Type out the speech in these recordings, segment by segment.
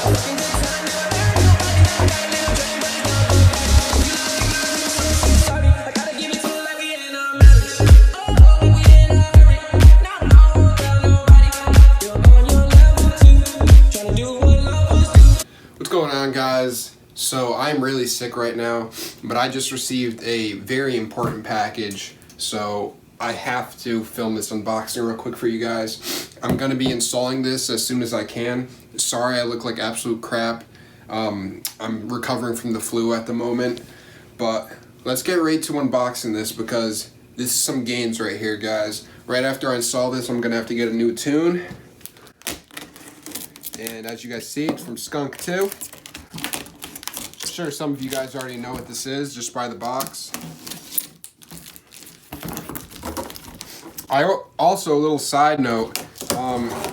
What's going on, guys? So I'm really sick right now, but I just received a very important package, so I have to film this unboxing real quick for you guys. I'm gonna be installing this as soon as I can. Sorry I look like absolute crap. I'm recovering from the flu at the moment, but let's get right to unboxing this because this is some gains right here, guys. Right after I install this, I'm gonna have to get a new tune. And as you guys see, it's from Skunk2. I'm sure some of you guys already know what this is just by the box. Also, a little side note,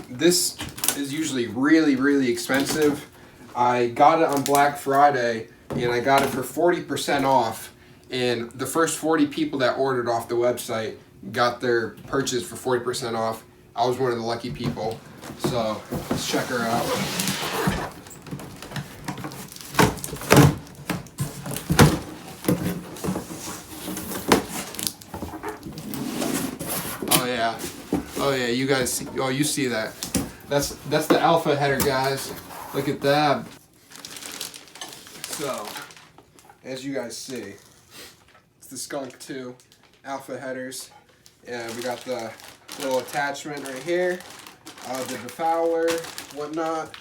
this is usually really expensive. I got it on Black Friday and I got it for 40% off, and the first 40 people that ordered off the website got their purchase for 40% off. I was one of the lucky people, so let's check her out. Oh yeah, you guys see, you see that. That's the alpha header, guys. Look at that. So, as you guys see, it's the Skunk2 alpha headers. And we got the little attachment right here, the defouler, whatnot.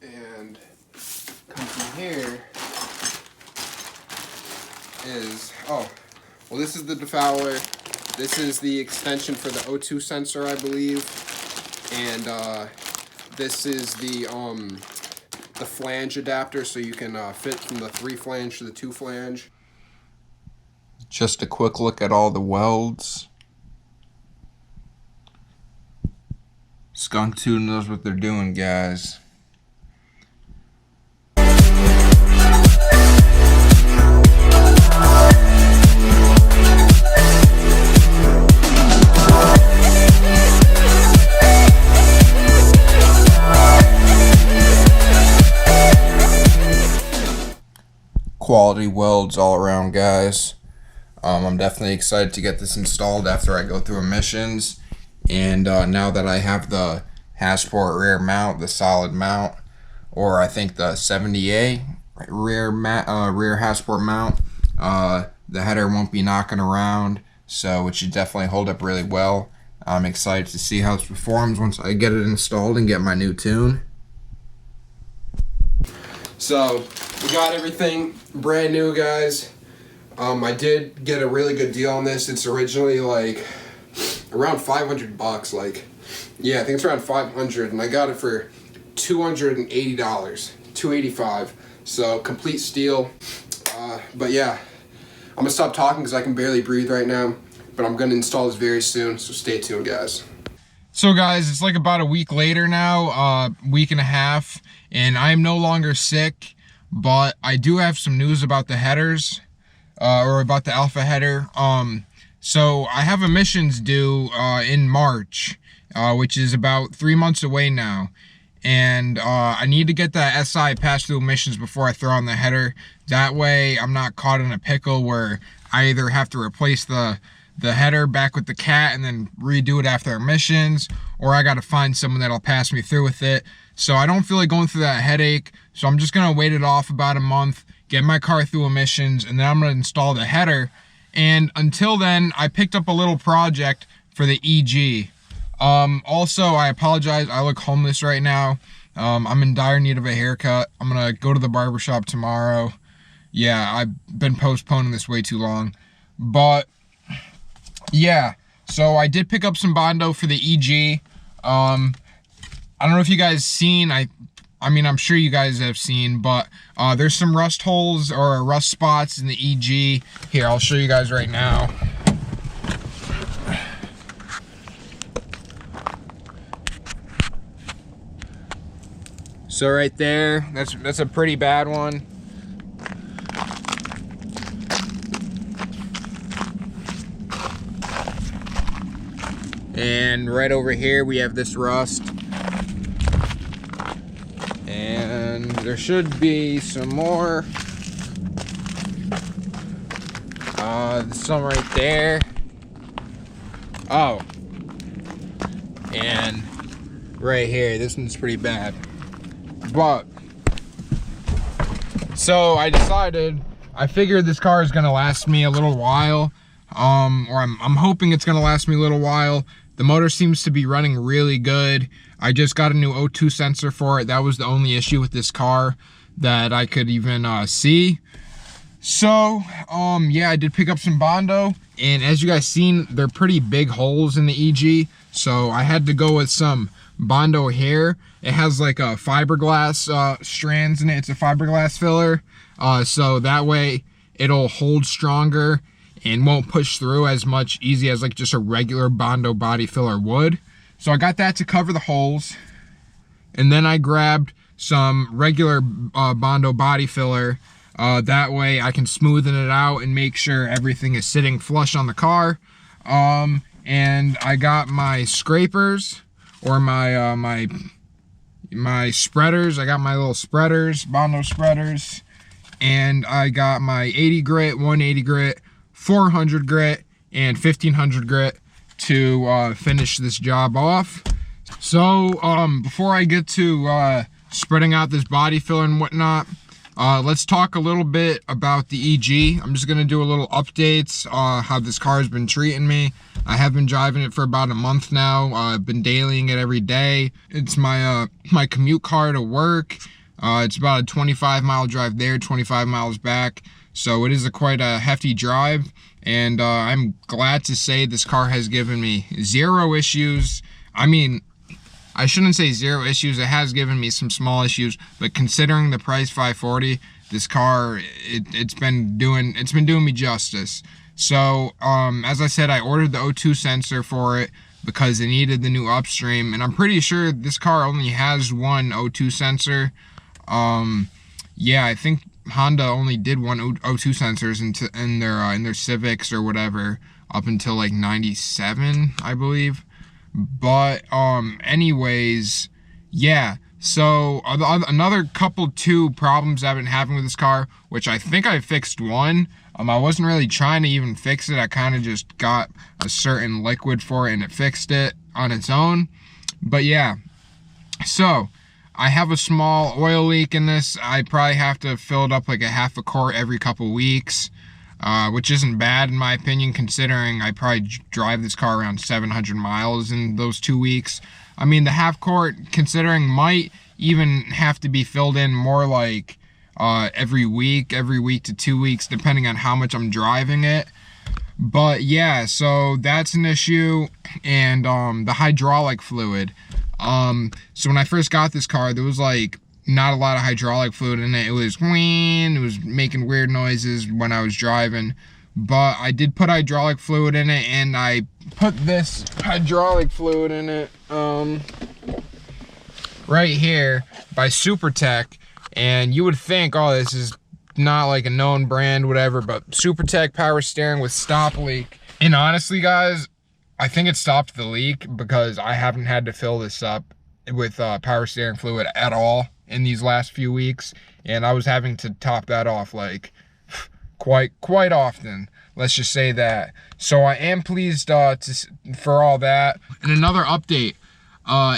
And comes in here is, this is the defouler. This is the extension for the O2 sensor, I believe. And this is the flange adapter, so you can fit from the 3 flange to the 2 flange. Just a quick look at all the welds. Skunk2 knows what they're doing, guys. Quality welds all around, guys. I'm definitely excited to get this installed after I go through emissions, and now that I have the Hasport rear mount, the solid mount, or I think the 70A rear Hasport mount, the header won't be knocking around, so it should definitely hold up really well. I'm excited to see how this performs once I get it installed and get my new tune. So we got everything brand new, guys. I did get a really good deal on this. It's originally like around 500 bucks. Like, yeah, I think it's around 500, and I got it for $280, $285. So complete steal. But yeah, I'm gonna stop talking because I can barely breathe right now. But I'm gonna install this very soon, so stay tuned, guys. So guys, it's like about a week later now, week and a half, and I am no longer sick, but I do have some news about the headers, or about the alpha header. So I have emissions due in March, which is about 3 months away now, and I need to get that SI pass-through emissions before I throw on the header. That way I'm not caught in a pickle where I either have to replace the header back with the cat and then redo it after emissions, or I gotta find someone that'll pass me through with it. So I don't feel like going through that headache, so I'm just gonna wait it off about a month, get my car through emissions, and then I'm gonna install the header. And until then, I picked up a little project for the EG. Also, I apologize, I look homeless right now. I'm in dire need of a haircut. I'm gonna go to the barbershop tomorrow. Yeah, I've been postponing this way too long. But yeah, so I did pick up some Bondo for the EG. I don't know if you guys seen, I mean, I'm sure you guys have seen, but there's some rust holes or rust spots in the EG. Here, I'll show you guys right now. So right there, that's a pretty bad one. And right over here we have this rust. And there should be some more. Some right there. Oh. And right here, this one's pretty bad. But, so I decided, I figured this car is gonna last me a little while. Or I'm hoping it's gonna last me a little while. The motor seems to be running really good. I just got a new O2 sensor for it. That was the only issue with this car that I could even see. So, yeah, I did pick up some Bondo, and as you guys seen, they're pretty big holes in the EG, so I had to go with some Bondo hair. It has like a fiberglass strands in it. It's a fiberglass filler, so that way it'll hold stronger and won't push through as much easy as like just a regular Bondo body filler would. So I got that to cover the holes, and then I grabbed some regular Bondo body filler. That way I can smoothen it out and make sure everything is sitting flush on the car. And I got my scrapers, or my my spreaders. I got my little spreaders, Bondo spreaders, and I got my 80 grit, 180 grit, 400 grit, and 1500 grit to finish this job off. So before I get to spreading out this body filler and whatnot, let's talk a little bit about the EG. I'm just gonna do a little updates, how this car has been treating me. I have been driving it for about a month now. I've been dailying it every day. It's my my commute car to work. It's about a 25-mile drive there, 25 miles back. So it is quite a hefty drive, and I'm glad to say this car has given me zero issues. I mean, I shouldn't say zero issues. It has given me some small issues, but considering the price, $540, this car, it's been doing me justice. So as I said, I ordered the O2 sensor for it because it needed the new upstream, and I'm pretty sure this car only has one O2 sensor. Yeah, I think Honda only did one O2 sensors in their Civics or whatever up until like 97, I believe. But anyways, yeah, so another two problems I've been having with this car, which I think I fixed one. I wasn't really trying to even fix it. I kind of just got a certain liquid for it and it fixed it on its own. But yeah, so I have a small oil leak in this. I probably have to fill it up like a half a quart every couple weeks. Which isn't bad in my opinion, considering I probably drive this car around 700 miles in those 2 weeks. I mean, the half quart, considering, might even have to be filled in more like every week to 2 weeks, depending on how much I'm driving it. But yeah, so that's an issue. And the hydraulic fluid. So when I first got this car, there was like not a lot of hydraulic fluid in it. It was making weird noises when I was driving. But I did put hydraulic fluid in it, and I put this hydraulic fluid in it right here by SuperTech. And you would think, oh, this is not like a known brand, whatever, but SuperTech power steering with stop leak. And honestly, guys, I think it stopped the leak because I haven't had to fill this up with power steering fluid at all in these last few weeks, and I was having to top that off like quite often, let's just say that. So I am pleased for all that. And another update,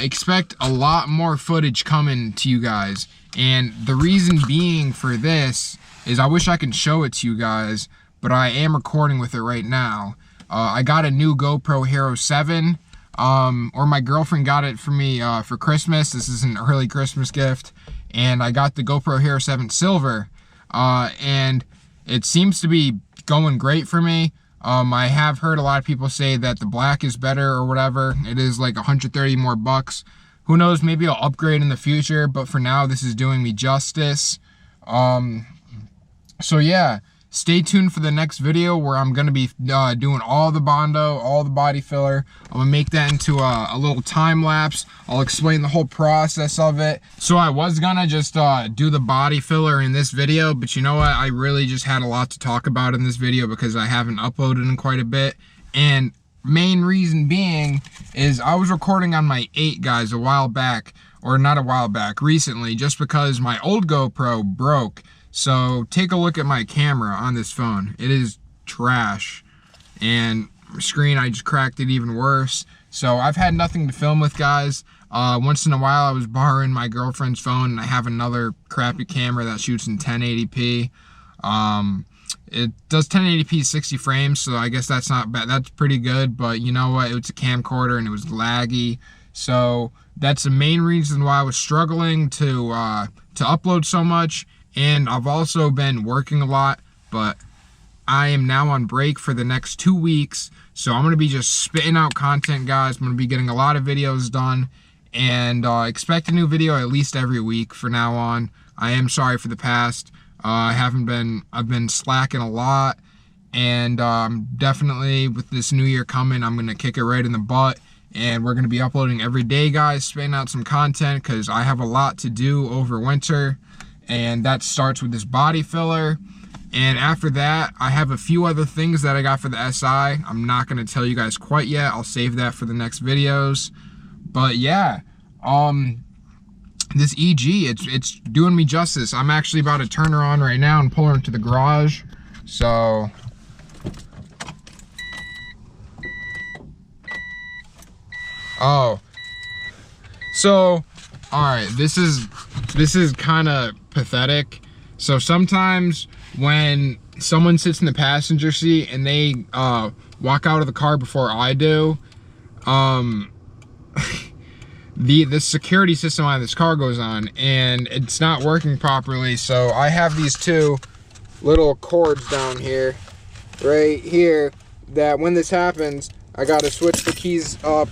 expect a lot more footage coming to you guys, and the reason being for this is I wish I could show it to you guys, but I am recording with it right now. I got a new GoPro Hero 7, or my girlfriend got it for me for Christmas. This is an early Christmas gift, and I got the GoPro Hero 7 Silver, and it seems to be going great for me. I have heard a lot of people say that the black is better or whatever. It is like 130 more bucks. Who knows, maybe I'll upgrade in the future, but for now this is doing me justice. So yeah, stay tuned for the next video where I'm going to be doing all the Bondo, all the body filler. I'm going to make that into a little time lapse. I'll explain the whole process of it. So I was going to just do the body filler in this video, but you know what? I really just had a lot to talk about in this video because I haven't uploaded in quite a bit. And main reason being is I was recording on my 8, guys, a while back, or not a while back, recently, just because my old GoPro broke. So take a look at my camera on this phone. It is trash. And screen, I just cracked it even worse. So I've had nothing to film with, guys. Once in a while I was borrowing my girlfriend's phone, and I have another crappy camera that shoots in 1080p. It does 1080p 60 frames, so I guess that's not bad. That's pretty good, but you know what? It's a camcorder and it was laggy. So that's the main reason why I was struggling to upload so much. And I've also been working a lot, but I am now on break for the next 2 weeks. So I'm going to be just spitting out content, guys. I'm going to be getting a lot of videos done, and expect a new video at least every week for now on. I am sorry for the past. I've been slacking a lot, and definitely with this new year coming, I'm going to kick it right in the butt, and we're going to be uploading every day, guys, spitting out some content, because I have a lot to do over winter, and that starts with this body filler. And after that, I have a few other things that I got for the SI. I'm not going to tell you guys quite yet. I'll save that for the next videos. But yeah, this EG, it's doing me justice. I'm actually about to turn her on right now and pull her into the garage. So all right, this is kind of pathetic. So sometimes when someone sits in the passenger seat and they walk out of the car before I do, the security system on this car goes on and it's not working properly. So I have these 2 little cords down here, right here, that when this happens, I gotta switch the keys up.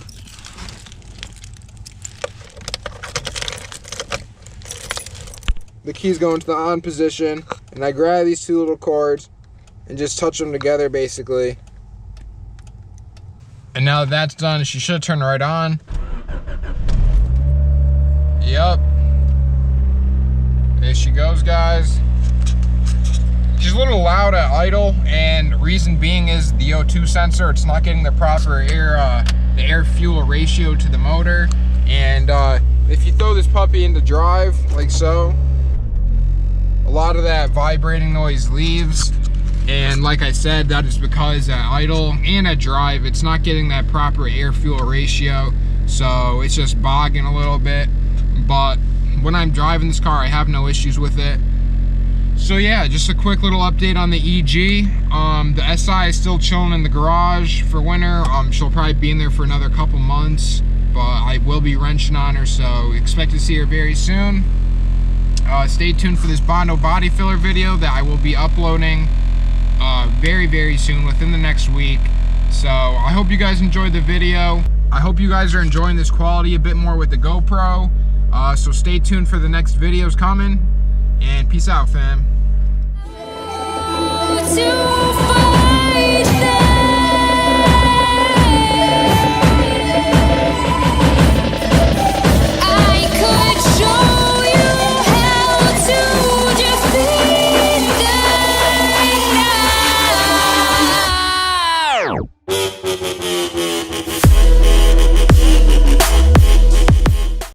The keys go into the on position, and I grab these 2 little cords and just touch them together, basically. And now that that's done, she should turn right on. Yep. There she goes, guys. She's a little loud at idle, and the reason being is the O2 sensor. It's not getting the proper air-fuel ratio to the motor. And if you throw this puppy into drive, like so, a lot of that vibrating noise leaves, and like I said, that is because at idle and at drive, it's not getting that proper air-fuel ratio, so it's just bogging a little bit. But when I'm driving this car, I have no issues with it. So yeah, just a quick little update on the EG. The SI is still chilling in the garage for winter. She'll probably be in there for another couple months, but I will be wrenching on her, so expect to see her very soon. Stay tuned for this Bondo body filler video that I will be uploading very, very soon, within the next week. So I hope you guys enjoyed the video. I hope you guys are enjoying this quality a bit more with the GoPro. So stay tuned for the next videos coming, and peace out, fam.